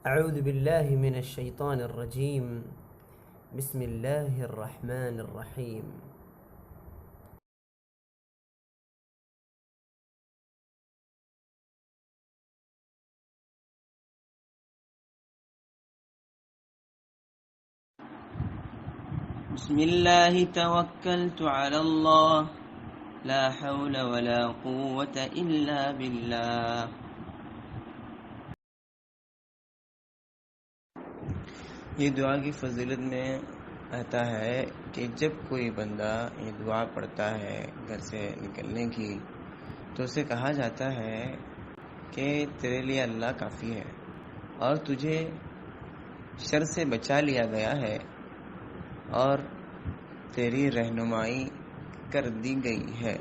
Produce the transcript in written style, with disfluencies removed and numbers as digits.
اعوذ باللہ من الشیطان الرجیم بسم اللہ الرحمن الرحیم. بسم اللہ توکلت علی اللہ لا حول ولا قوة الا باللہ. یہ دعا کی فضیلت میں آتا ہے کہ جب کوئی بندہ یہ دعا پڑھتا ہے گھر سے نکلنے کی تو اسے کہا جاتا ہے کہ تیرے لیے اللہ کافی ہے اور تجھے شر سے بچا لیا گیا ہے اور تیری رہنمائی کر دی گئی ہے.